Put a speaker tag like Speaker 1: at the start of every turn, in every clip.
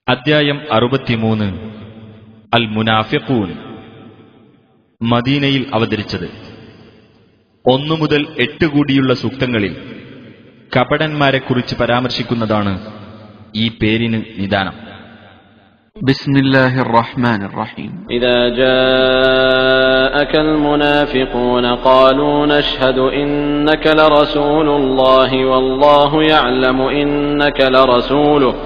Speaker 1: അദ്ധ്യായം 63 അൽ മുനാഫിഖൂൻ. മദീനയിൽ അവതരിച്ചത്. 1 മുതൽ 8 കൂടിയുള്ള സൂക്തങ്ങളിൽ കപടന്മാരെക്കുറിച്ച് പരാമർശിക്കുന്നതാണ് ഈ പേരിന് നിദാനം.
Speaker 2: ബിസ്മില്ലാഹിർ റഹ്മാനിർ റഹീം.
Speaker 3: ഇദാ ജാഅകൽ മുനാഫിഖൂന ഖാലൂ നശ്ഹദു ഇന്നക ലറസൂലുള്ളാഹി വല്ലാഹു യഅലമു ഇന്നക ലറസൂലുഹു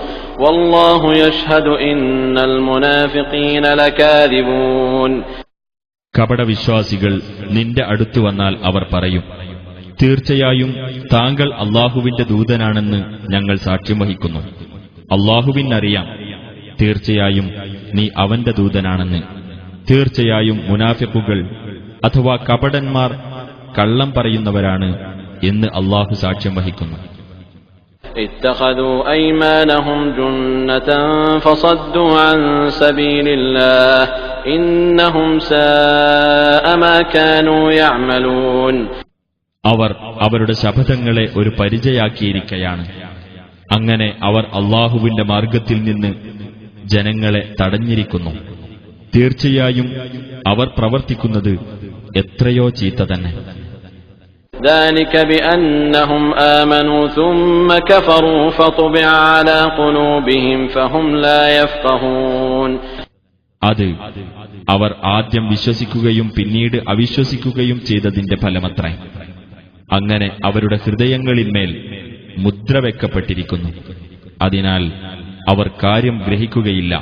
Speaker 3: വല്ലാഹു യശ്ഹദു ഇന്നൽ മുനാഫിഖീന ലകാദിബൂൻ.
Speaker 1: കപടവിശ്വാസികൾ നിന്റെ അടുത്തു വന്നാൽ അവർ പറയും, തീർച്ചയായും താങ്കൾ അല്ലാഹുവിന്റെ ദൂതനാണെന്ന് ഞങ്ങൾ സാക്ഷ്യം വഹിക്കുന്നു. അല്ലാഹുവിനറിയാം, തീർച്ചയായും നീ അവന്റെ ദൂതനാണെന്ന്. തീർച്ചയായും മുനാഫിഖുകൾ അഥവാ കപടന്മാർ കള്ളം പറയുന്നവരാണ് എന്ന് അല്ലാഹു സാക്ഷ്യം വഹിക്കുന്നു.
Speaker 3: اتخذوا أيمانهم جنة فصدوا عن سبيل الله إنهم ساء ما كانوا يعملون.
Speaker 1: അവർ അവരുടെ ശപഥങ്ങളെ ഒരു പരിചയാക്കിയിരിക്കയാണ്. അങ്ങനെ അവർ അല്ലാഹുവിന്റെ മാർഗത്തിൽ നിന്ന് ജനങ്ങളെ തടഞ്ഞിരിക്കുന്നു. തീർച്ചയായും അവർ പ്രവർത്തിക്കുന്നത് എത്രയോ ചീത്ത തന്നെ.
Speaker 3: ذلك بأنهم آمنوا ثم كفروا فطبع على قلوبهم فهم لا يفقهون.
Speaker 1: അത് അവർ ആദ്യം വിശ്വസിക്കുകയും പിന്നീട് അവിശ്വസിക്കുകയും ചെയ്തതിന്റെ ഫലമത്രേ. അങ്ങനെ അവരുടെ ഹൃദയങ്ങളിന്മേൽ മുദ്ര വെക്കപ്പെട്ടിരിക്കുന്നു. അതിനാൽ അവർ കാര്യം ഗ്രഹിക്കുകയില്ല.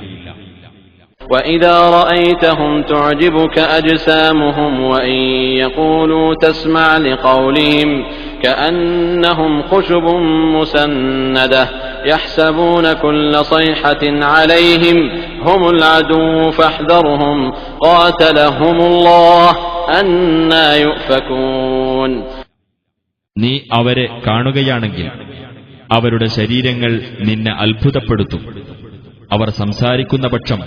Speaker 3: وَإِذَا رَأَيْتَهُمْ تُعْجِبُكَ أَجْسَامُهُمْ وَإِنْ يَقُولُوا تَسْمَعْ لِقَوْلِهِمْ كَأَنَّهُمْ خُشُبٌ مُّسَنَّدَةٌ يَحْسَبُونَ كُلَّ صَيْحَةٍ عَلَيْهِمْ هُمُ الْعَدُوُّ فَاحْذَرْهُمْ قَاتَلَهُمُ اللَّهُ أَنَّى يُؤْفَكُونَ.
Speaker 1: നീ അവരെ കാണുകയാണെങ്കിൽ അവരുടെ ശരീരങ്ങൾ നിന്നെ അത്ഭുതപ്പെടുത്തും. അവർ സംസാരിക്കുന്ന പക്ഷം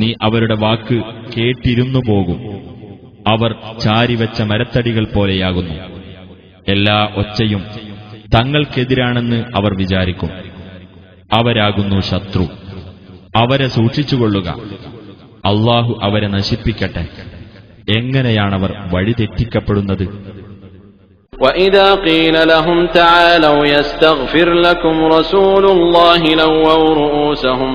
Speaker 1: നീ അവരുടെ വാക്ക് കേട്ടിരുന്നു പോകും. അവർ ചാരിവെച്ച മരത്തടികൾ പോലെയാകുന്നു. എല്ലാ ഒച്ചയും തങ്ങൾക്കെതിരാണെന്ന് അവർ വിചാരിക്കും. അവരാകുന്നു ശത്രു. അവരെ സൂക്ഷിച്ചുകൊള്ളുക. അല്ലാഹു അവരെ നശിപ്പിക്കട്ടെ. എങ്ങനെയാണവർ വഴിതെറ്റിക്കപ്പെടുന്നത്?
Speaker 3: وَإِذَا قِيلَ لَهُمْ تَعَالَوْا يَسْتَغْفِرْ لَكُمْ رَسُولُ اللَّهِ لَوَّوْا رُءُوسَهُمْ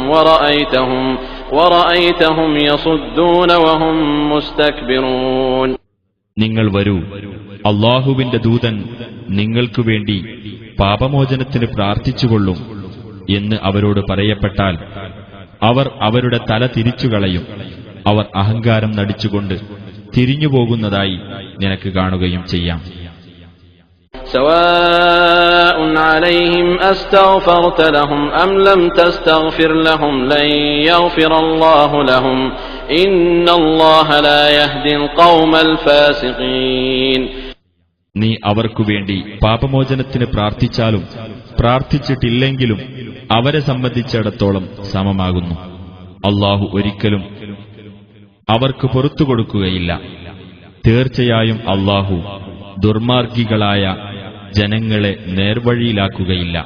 Speaker 3: وَرَأَيْتَهُمْ يَصُدُّونَ وَهُمْ مُسْتَكْبِرُونَ. നിങ്ങൾ വരൂ, അല്ലാഹുവിന്റെ ദൂതൻ നിങ്ങൾക്കു വേണ്ടി പാപമോചനത്തിന് പ്രാർത്ഥിച്ചുകൊള്ളും എന്ന് അവരോട് പറയപ്പെട്ടാൽ അവർ അവരുടെ തല തിരിച്ചുകളയും. അവർ അഹങ്കാരം നടിച്ചുകൊണ്ട് തിരിഞ്ഞുപോകുന്നതായി നിനക്ക് കാണുകയും ചെയ്യാം. سواء عليهم أستغفرت لهم أم لم تستغفر لهم لن يغفر الله لهم إن الله لا يهدي القوم الفاسقين.
Speaker 1: നീ അവർക്കു വേണ്ടി പാപമോചനത്തിന് പ്രാർത്ഥിച്ചാലും പ്രാർത്ഥിച്ചിട്ടില്ലെങ്കിലും അവരെ സംബന്ധിച്ചിടത്തോളം സമമാകുന്നു. അല്ലാഹു ഒരിക്കലും അവർക്ക് പുറത്തുകൊടുക്കുകയില്ല. തീർച്ചയായും അല്ലാഹു ദുർമാർഗികളായ ജനങ്ങളെ നേർവഴിയിലാക്കുകയില്ല.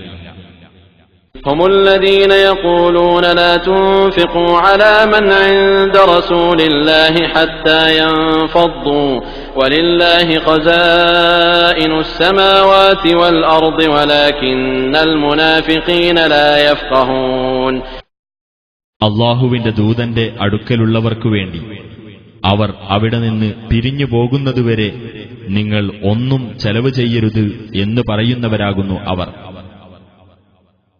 Speaker 3: هم الذين يقولون لا تنفقوا على من عند رسول الله حتى ينفضوا ولله خزائن السماوات والأرض ولكن المنافقين لا يفقهون.
Speaker 1: അല്ലാഹുവിന്റെ ദൂതന്റെ അടുക്കലുള്ളവർക്കു വേണ്ടി അവർ അവിടെ നിന്ന് പിരിഞ്ഞു പോകുന്നതുവരെ നിങ്ങൾ ഒന്നും ചെലവ് ചെയ്യരുത് എന്ന് പറയുന്നവരാകുന്നു അവർ.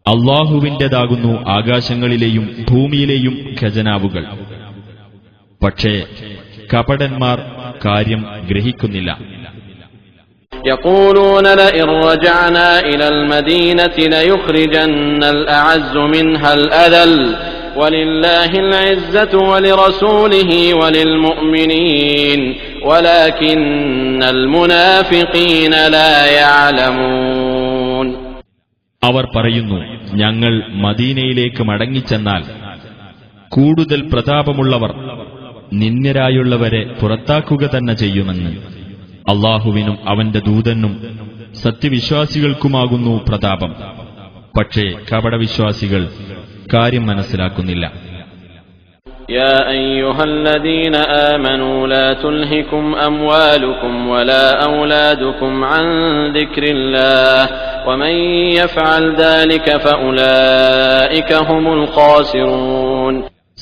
Speaker 1: അല്ലാഹുവിന്റേതാകുന്നു ആകാശങ്ങളിലെയും ഭൂമിയിലെയും ഖജനാവുകൾ. പക്ഷേ കപടന്മാർ കാര്യം ഗ്രഹിക്കുന്നില്ല.
Speaker 3: يقولون لئن رجعنا إلى المدينة ليخرجن الأعز منها الأذل ولله العزة ولرسوله وللمؤمنين ولكن المنافقين لا يعلمون.
Speaker 1: അവർ പറയുന്നു, ഞങ്ങൾ മദീനയിലേക്ക് മടങ്ങിച്ചെന്നാൽ കൂടുതൽ പ്രതാപമുള്ളവർ നിന്ദ്യരായുള്ളവരെ പുറത്താക്കുക തന്നെ ചെയ്യുമെന്ന്. അല്ലാഹുവിനും അവന്റെ ദൂതനും സത്യവിശ്വാസികൾക്കുമാകുന്നു പ്രതാപം. പക്ഷേ കപടവിശ്വാസികൾ ഇക്കാര്യം മനസ്സിലാക്കുന്നില്ല.
Speaker 3: يا أيها الذين آمنوا لا تلهكم أموالكم ولا أولادكم عن ذكر الله ومن يفعل ذلك فأولئك هم الخاسرون.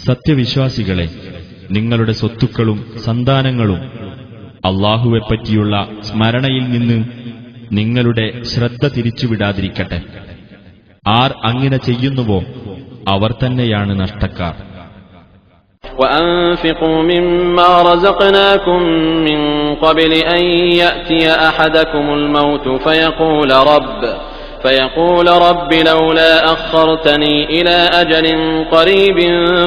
Speaker 1: സത്യവിശ്വാസികളെ, നിങ്ങളുടെ സ്വത്തുക്കളും സന്താനങ്ങളും അല്ലാഹുവെപ്പറ്റിയുള്ള സ്മരണയിൽ നിന്ന് നിങ്ങളുടെ ശ്രദ്ധ തിരിച്ചുവിടാതിരിക്കട്ടെ. ആർ അങ്ങനെ ചെയ്യുന്നുവോ അവർ തന്നെയാണ് നഷ്ടക്കാർ.
Speaker 3: وأنفقوا مما رزقناكم من قبل أن يأتي أحدكم الموت فيقول رب لولا أخرتني إلى أجل قريب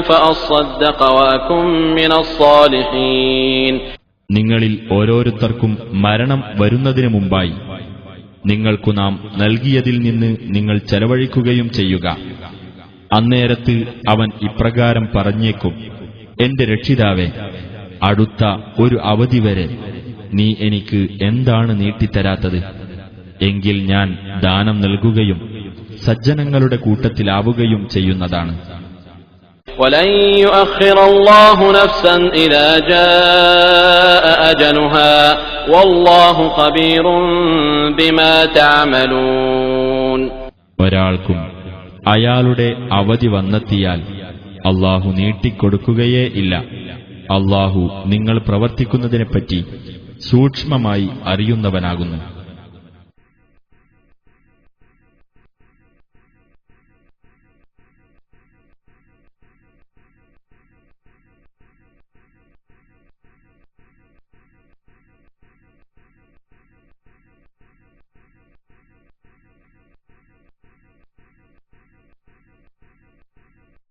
Speaker 3: فأصدق وأكن من الصالحين.
Speaker 1: നിങ്ങളിൽ ഓരോരുത്തർക്കും മരണം വരുന്നതിനു മുമ്പായി നിങ്ങൾക്കു നാം നൽകിയതിൽ നിന്ന് നിങ്ങൾ ചെലവഴിക്കുകയും ചെയ്യുക. അന്നേരത്ത് അവൻ ഇപ്രകാരം പറഞ്ഞേക്കും: എന്റെ രക്ഷിതാവേ, അടുത്ത ഒരു അവധി വരെ നീ എനിക്ക് എന്താണ് നീട്ടിത്തരാത്തത്? എങ്കിൽ ഞാൻ ദാനം നൽകുകയും സജ്ജനങ്ങളുടെ കൂട്ടത്തിലാവുകയും ചെയ്യുന്നതാണ്.
Speaker 3: وَلَن يُؤَخِّرَ اللَّهُ نَفْسًا إِذَا جَاءَ أَجَلُهَا وَاللَّهُ خَبِيرٌ بِمَا تَعْمَلُونَ.
Speaker 1: ഒരാൾക്കും അയാളുടെ അവധി വന്നെത്തിയാൽ അല്ലാഹു നീട്ടിക്കൊടുക്കുകയേ ഇല്ല. അല്ലാഹു നിങ്ങൾ പ്രവർത്തിക്കുന്നതിനെപ്പറ്റി സൂക്ഷ്മമായി അറിയുന്നവനാകുന്നു.